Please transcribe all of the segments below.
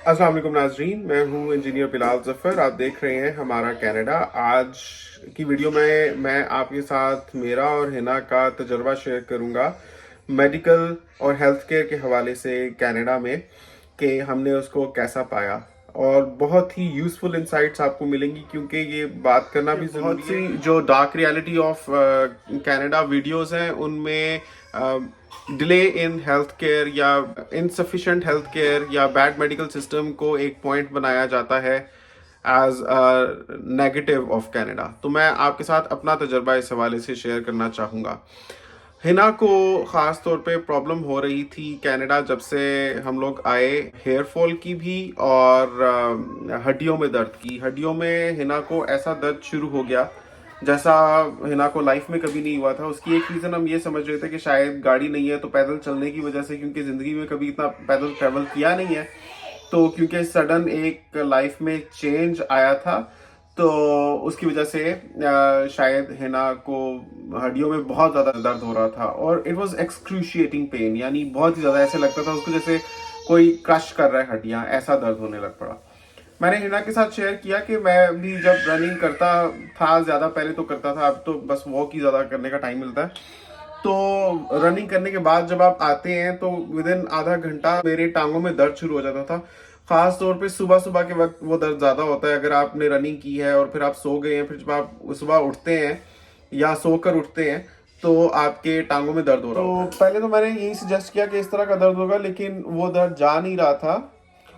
अस्सलाम वालेकुम नाजरीन, मैं हूं इंजीनियर बिलाल जफ़र। आप देख रहे हैं हमारा कनाडा। आज की वीडियो में मैं आपके साथ मेरा और हिना का तजर्बा शेयर करूंगा मेडिकल और हेल्थ केयर के हवाले से कनाडा में, कि हमने उसको कैसा पाया। और बहुत ही यूज़फुल इंसाइट्स आपको मिलेंगी, क्योंकि ये बात करना भी बहुत सी जो dark reality of Canada videos हैं उनमें डिले इन हेल्थ केयर या इनसफिशिएंट हेल्थ केयर या बैड मेडिकल सिस्टम को एक पॉइंट बनाया जाता है as a negative of Canada. तो मैं आपके साथ अपना तजर्बा इस हवाले से शेयर करना चाहूँगा। हिना को ख़ास तौर पे प्रॉब्लम हो रही थी कनाडा जब से हम लोग आए, हेयर फॉल की भी और हड्डियों में दर्द की। हड्डियों में हिना को ऐसा दर्द शुरू हो गया जैसा हिना को लाइफ में कभी नहीं हुआ था। उसकी एक रीज़न हम ये समझ रहे थे कि शायद गाड़ी नहीं है तो पैदल चलने की वजह से, क्योंकि ज़िंदगी में कभी इतना पैदल ट्रैवल किया नहीं है। तो क्योंकि सडन एक लाइफ में चेंज आया था, तो उसकी वजह से शायद हिना को हड्डियों में बहुत ज़्यादा दर्द हो रहा था और इट वाज एक्सक्रूशिएटिंग पेन, यानी बहुत ही ज़्यादा ऐसे लगता था उसको जैसे कोई क्रश कर रहा है हड्डियाँ, ऐसा दर्द होने लग पड़ा। मैंने हिना के साथ शेयर किया कि मैं भी जब रनिंग करता था, ज़्यादा पहले तो करता था, अब तो बस वॉक ही ज़्यादा करने का टाइम मिलता है। तो रनिंग करने के बाद जब आप आते हैं तो विद इन आधा घंटा मेरे टांगों में दर्द शुरू हो जाता था। खास तौर पे सुबह सुबह के वक्त वो दर्द ज्यादा होता है। अगर आपने रनिंग की है और फिर आप सो गए हैं, फिर जब आप सुबह उठते हैं या सोकर उठते हैं तो आपके टांगों में दर्द हो रहा होता है। तो पहले तो मैंने यही सजेस्ट किया कि इस तरह का दर्द होगा, लेकिन वो दर्द जा नहीं रहा था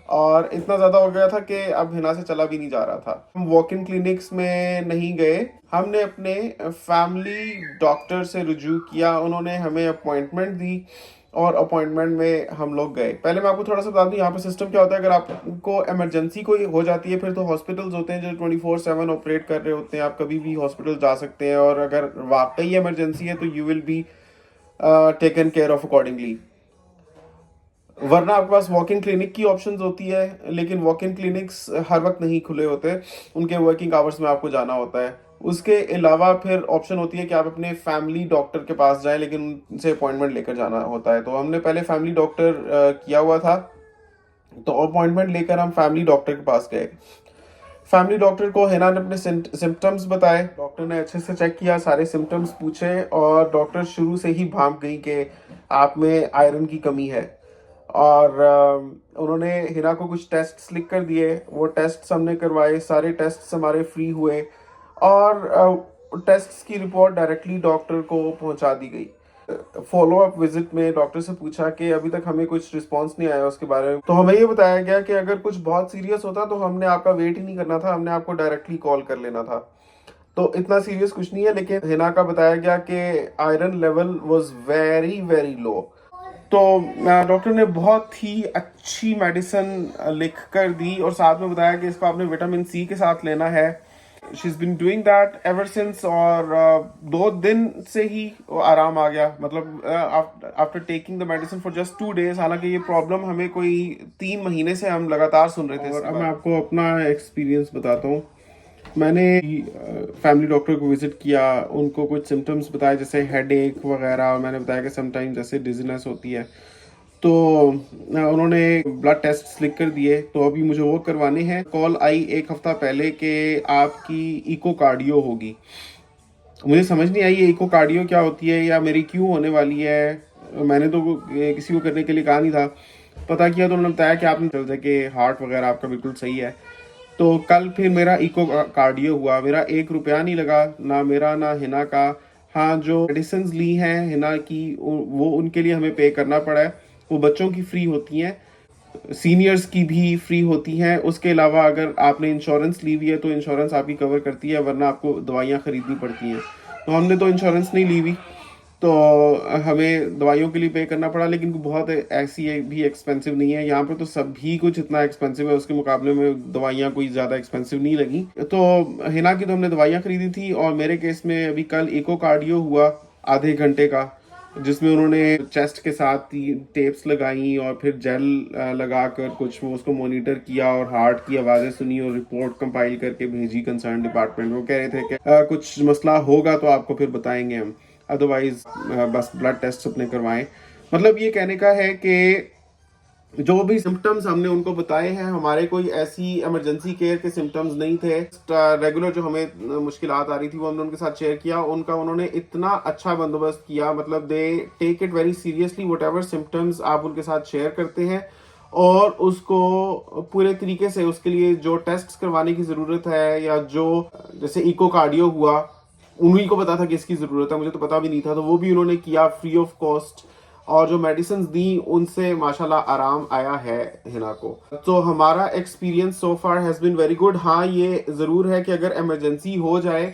और इतना ज्यादा हो गया था कि अब हिना से चला भी नहीं जा रहा था। हम वॉक इन क्लिनिक्स में नहीं गए, हमने अपने फैमिली डॉक्टर से रुजू किया। उन्होंने हमें अपॉइंटमेंट दी और अपॉइंटमेंट में हम लोग गए। पहले मैं आपको थोड़ा सा बता दूं यहाँ पे सिस्टम क्या होता है। अगर आपको इमरजेंसी कोई हो जाती है फिर तो हॉस्पिटल्स होते हैं जो 24/7 ऑपरेट कर रहे होते हैं, आप कभी भी हॉस्पिटल जा सकते हैं और अगर वाकई इमरजेंसी है तो you will be taken care of accordingly. वरना आपके पास वॉक इन क्लिनिक की ऑप्शंस होती है, लेकिन वॉक इन क्लिनिक्स हर वक्त नहीं खुले होते, उनके वर्किंग आवर्स में आपको जाना होता है। उसके अलावा फिर ऑप्शन होती है कि आप अपने फैमिली डॉक्टर के पास जाएं, लेकिन उनसे अपॉइंटमेंट लेकर जाना होता है। तो हमने पहले फैमिली डॉक्टर किया हुआ था, तो अपॉइंटमेंट लेकर हम फैमिली डॉक्टर के पास गए। फैमिली डॉक्टर को हिना ने अपने सिम्टम्स बताए। डॉक्टर ने अच्छे से चेक किया, सारे सिम्टम्स पूछे और डॉक्टर शुरू से ही भांप गई कि आप में आयरन की कमी है। और उन्होंने हिना को कुछ टेस्ट लिख कर दिए, वो टेस्ट हमने करवाए, सारे टेस्ट हमारे फ्री हुए और टेस्ट की रिपोर्ट डायरेक्टली डॉक्टर को पहुंचा दी गई। फॉलो अप विजिट में डॉक्टर से पूछा कि अभी तक हमें कुछ रिस्पांस नहीं आया उसके बारे में। तो हमें ये बताया गया कि अगर कुछ बहुत सीरियस होता तो हमने आपका वेट ही नहीं करना था, हमने आपको डायरेक्टली कॉल कर लेना था। तो इतना सीरियस कुछ नहीं है, लेकिन हिना का बताया गया कि iron level was very very low. तो डॉक्टर ने बहुत ही अच्छी मेडिसिन लिख कर दी और साथ में बताया कि इसको आपने विटामिन सी के साथ लेना है। She is been doing that ever since, और 2 दिन से ही आराम आ गया। मतलब after taking the medicine for just 2 days। हालांकि ये प्रॉब्लम हमें कोई 3 महीने से हम लगातार सुन रहे थे। और अब मैं आपको अपना एक्सपीरियंस बताता हूँ। मैंने फैमिली डॉक्टर को विजिट किया, उनको कुछ सिम्टम्स बताए जैसे हेड एक वगैरह, और मैंने बताया कि समटाइम जैसे डिजीनेस होती है। तो उन्होंने ब्लड टेस्ट लिख कर दिए, तो अभी मुझे वो करवाने हैं। कॉल आई 1 हफ्ता पहले कि आपकी इकोकार्डियो होगी। मुझे समझ नहीं आई ये इकोकार्डियो क्या होती है या मेरी क्यों होने वाली है। मैंने तो किसी को करने के लिए कहा नहीं था। पता किया तो उन्होंने बताया कि आपने चल कि हार्ट वगैरह आपका बिल्कुल सही है। तो कल फिर मेरा इको कार्डियो हुआ, मेरा 1 रुपया नहीं लगा, ना मेरा ना हिना का। हाँ, जो मेडिसिन ली हैं हिना की वो उनके लिए हमें पे करना पड़ा है। वो बच्चों की फ्री होती हैं, सीनियर्स की भी फ्री होती हैं। उसके अलावा अगर आपने इंश्योरेंस ली हुई है तो इंश्योरेंस आपकी कवर करती है, वरना आपको दवाइयाँ खरीदनी पड़ती हैं। तो हमने तो इंश्योरेंस नहीं ली हुई, तो हमें दवाइयों के लिए पे करना पड़ा, लेकिन बहुत ऐसी भी एक्सपेंसिव नहीं है। यहाँ पे तो सभी कुछ इतना एक्सपेंसिव है, उसके मुकाबले में दवाइयाँ कोई ज़्यादा एक्सपेंसिव नहीं लगी। तो हिना की तो हमने दवाइयाँ खरीदी थी, और मेरे केस में अभी कल इको कार्डियो हुआ आधे घंटे का, जिसमें उन्होंने चेस्ट के साथ टेप्स लगाई और फिर जेल लगाकर कुछ वो उसको मॉनिटर किया और हार्ट की आवाज़ें सुनी और रिपोर्ट कंपाइल करके भेजी कंसर्न डिपार्टमेंट। वो कह रहे थे कि कुछ मसला होगा तो आपको फिर बताएंगे हम, अदरवाइज बस ब्लड टेस्ट अपने करवाएं। मतलब ये कहने का है कि जो भी सिम्टम्स हमने उनको बताए हैं, हमारे कोई ऐसी इमरजेंसी केयर के सिम्टम्स नहीं थे। रेगुलर जो हमें मुश्किलात आ रही थी वो हमने उनके साथ शेयर किया, उनका उन्होंने इतना अच्छा बंदोबस्त किया, मतलब they take it very seriously whatever symptoms आप उनके साथ शेयर करते हैं, और उसको पूरे तरीके से उसके लिए जो टेस्ट करवाने की ज़रूरत है, या जो जैसे इकोकार्डियो हुआ, उन्हीं को पता था कि इसकी ज़रूरत है, मुझे तो पता भी नहीं था, तो वो भी उन्होंने किया फ्री ऑफ कॉस्ट। और जो मेडिसिन दी उनसे माशाल्लाह आराम आया है हिना को। तो हमारा experience so far has been very good. हाँ, ये ज़रूर है कि अगर इमरजेंसी हो जाए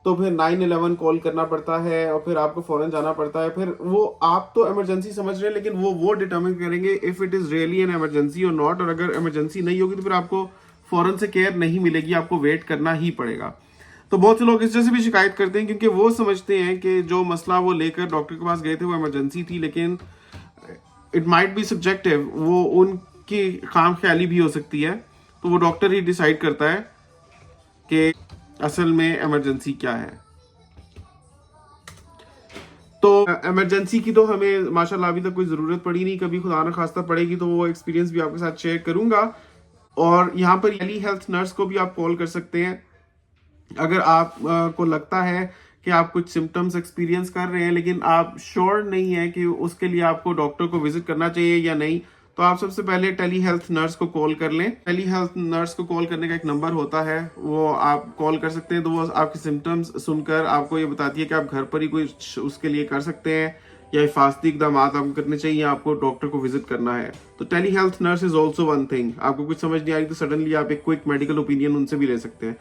तो फिर 911 कॉल करना पड़ता है और फिर आपको फ़ौरन जाना पड़ता है। फिर वो आप तो इमरजेंसी समझ रहे हैं, लेकिन वो डिटर्मिन करेंगे if it is really an emergency और नॉट। और अगर इमरजेंसी नहीं होगी तो फिर आपको फ़ौरन से केयर नहीं मिलेगी, आपको वेट करना ही पड़ेगा। तो बहुत से लोग इस वजह से भी शिकायत करते हैं क्योंकि वो समझते हैं कि जो मसला वो लेकर डॉक्टर के पास गए थे वो इमरजेंसी थी, लेकिन इट माइट बी सब्जेक्टिव, वो उनकी खाम ख्याली भी हो सकती है। तो वो डॉक्टर ही डिसाइड करता है कि असल में इमरजेंसी क्या है। तो इमरजेंसी की तो हमें माशाल्लाह अभी तक कोई ज़रूरत पड़ी नहीं, कभी खुदा न खास्ता पड़ेगी तो वो एक्सपीरियंस भी आपके साथ शेयर करूंगा। और यहाँ पर टेली हेल्थ नर्स को भी आप कॉल कर सकते हैं अगर आप को लगता है कि आप कुछ सिम्टम्स एक्सपीरियंस कर रहे हैं लेकिन आप श्योर नहीं है कि उसके लिए आपको डॉक्टर को विजिट करना चाहिए या नहीं, तो आप सबसे पहले टेली हेल्थ नर्स को कॉल कर लें। टेली हेल्थ नर्स को कॉल करने का एक नंबर होता है, वो आप कॉल कर सकते हैं। तो वो आपके सिम्टम्स सुनकर आपको ये बताती है कि आप घर पर ही कोई उसके लिए कर सकते हैं या हिफाजती इकदाम आपको करने चाहिए, आपको डॉक्टर को विजिट करना है। तो tele health nurse is also one thing. आपको कुछ समझ नहीं आ रही तो सडनली आप एक क्विक मेडिकल ओपिनियन उनसे भी ले सकते हैं।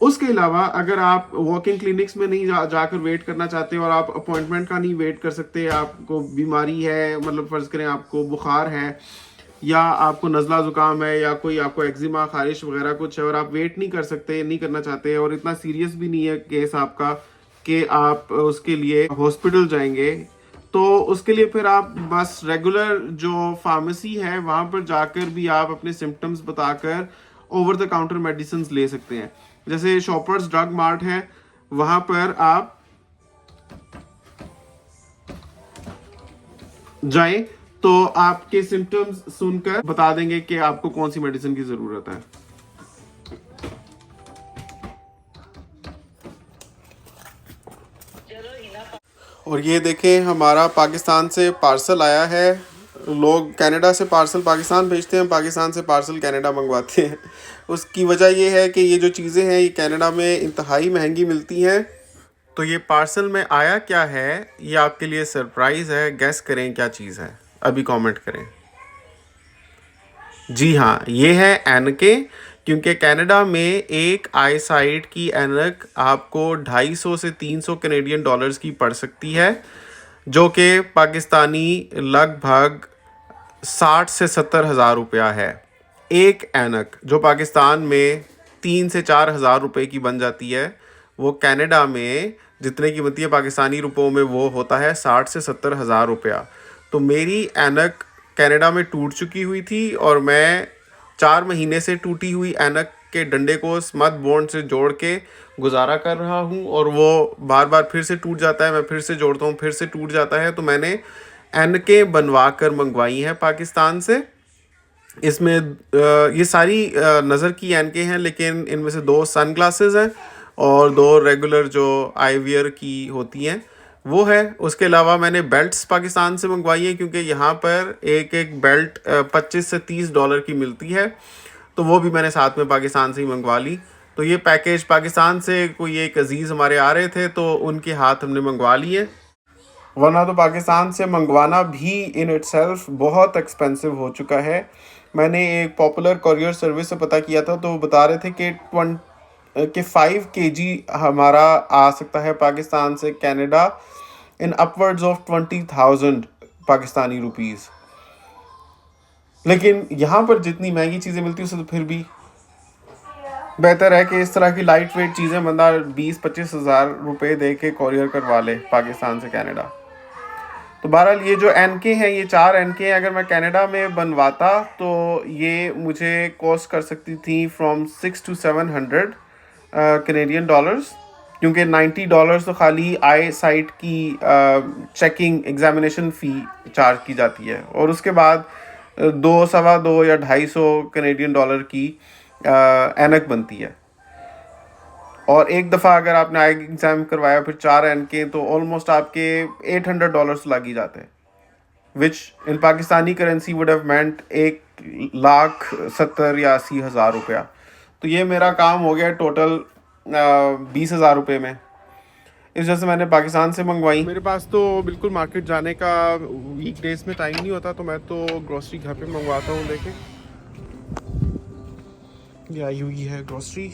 उसके अलावा अगर आप वॉकिंग क्लिनिक्स में नहीं जाकर वेट करना चाहते और आप अपॉइंटमेंट का नहीं वेट कर सकते, आपको बीमारी है, मतलब फर्ज करें आपको बुखार है या आपको नज़ला ज़ुकाम है या कोई आपको एक्जिमा खारिश वगैरह कुछ है और आप वेट नहीं कर सकते, नहीं करना चाहते और इतना सीरियस भी नहीं है केस आपका कि आप उसके लिए हॉस्पिटल जाएंगे, तो उसके लिए फिर आप बस रेगुलर जो फार्मेसी है वहाँ पर जाकर भी आप अपने सिम्टम्स बताकर ओवर द काउंटर मेडिसिन ले सकते हैं। जैसे शॉपर्स ड्रग मार्ट है, वहां पर आप जाएं तो आपके सिम्टम्स सुनकर बता देंगे कि आपको कौन सी मेडिसिन की जरूरत है। और ये देखें, हमारा पाकिस्तान से पार्सल आया है। लोग कनाडा से पार्सल पाकिस्तान भेजते हैं, पाकिस्तान से पार्सल कनाडा मंगवाते हैं। उसकी वजह ये है कि ये जो चीज़ें हैं ये कनाडा में इंतहाई महंगी मिलती हैं। तो ये पार्सल में आया क्या है, ये आपके लिए सरप्राइज़ है। गेस करें क्या चीज़ है, अभी कमेंट करें। जी हाँ, ये है एनके, क्योंकि कनाडा में एक आई साइट की एनक आपको 250 से 300 कनेडियन डॉलर्स की पड़ सकती है, जो कि पाकिस्तानी लगभग 60 से 70 हज़ार रुपया है। एक एनक जो पाकिस्तान में 3 से 4 हज़ार रुपये की बन जाती है, वो कनाडा में जितने की बनती है पाकिस्तानी रुपयों में वो होता है 60 से 70 हज़ार रुपया। तो मेरी एनक कनाडा में टूट चुकी हुई थी और मैं 4 महीने से टूटी हुई एनक के डंडे को स्मथ बॉन्ड से जोड़ के गुजारा कर रहा हूँ, और वो बार बार फिर से टूट जाता है, मैं फिर से जोड़ता हूँ, फिर से टूट जाता है। तो मैंने एनके बनवा कर मंगवाई हैं पाकिस्तान से। इसमें ये सारी नज़र की एनके हैं, लेकिन इनमें से 2 सन ग्लासेस हैं और 2 रेगुलर जो आई वियर की होती हैं वो है। उसके अलावा मैंने बेल्ट्स पाकिस्तान से मंगवाई हैं, क्योंकि यहाँ पर एक एक बेल्ट 25 से 30 डॉलर की मिलती है, तो वो भी मैंने साथ में पाकिस्तान से ही मंगवा ली। तो ये पैकेज पाकिस्तान से कोई एक अजीज़ हमारे आ रहे थे तो उनके हाथ हमने मंगवा लिए, वरना तो पाकिस्तान से मंगवाना भी इन इटसेल्फ बहुत एक्सपेंसिव हो चुका है। मैंने एक पॉपुलर कॉरियर सर्विस से पता किया था, तो वो बता रहे थे कि 5 kg हमारा आ सकता है पाकिस्तान से Canada in upwards of 20,000 Pakistani rupees. लेकिन यहाँ पर जितनी महंगी चीज़ें मिलती है उससे तो फिर भी बेहतर है कि इस तरह की लाइट वेट चीज़ें बंदा 20-25 हज़ार रुपये दे के कॉरियर करवा ले पाकिस्तान से कनाडा। तो बहरहाल ये जो एनके हैं, ये 4 एनके हैं, अगर मैं कनाडा में बनवाता तो ये मुझे कॉस्ट कर सकती थी फ्रॉम 600 to 700 कनेडियन डॉलर्स, क्योंकि $90 तो खाली आई साइट की चेकिंग एग्जामिनेशन फ़ी चार्ज की जाती है, और उसके बाद दो, सवा दो या 250 कनेडियन डॉलर की ऐनक बनती है। और एक दफ़ा अगर आपने आई एग्ज़ाम करवाया फिर 4 ऐनकें, तो ऑलमोस्ट आपके $800 लग ही जाते हैं, which in Pakistani currency would have meant 1,70,000 या 80,000 रुपया। तो ये मेरा काम हो गया टोटल 20,000 रुपये में। इस वजह से मैंने पाकिस्तान से मंगवाई। मेरे पास तो बिल्कुल मार्केट जाने का वीक डेज में टाइम नहीं होता, तो मैं तो ग्रोसरी घर पे मंगवाता हूँ। देखें, ये आई हुई है ग्रोसरी।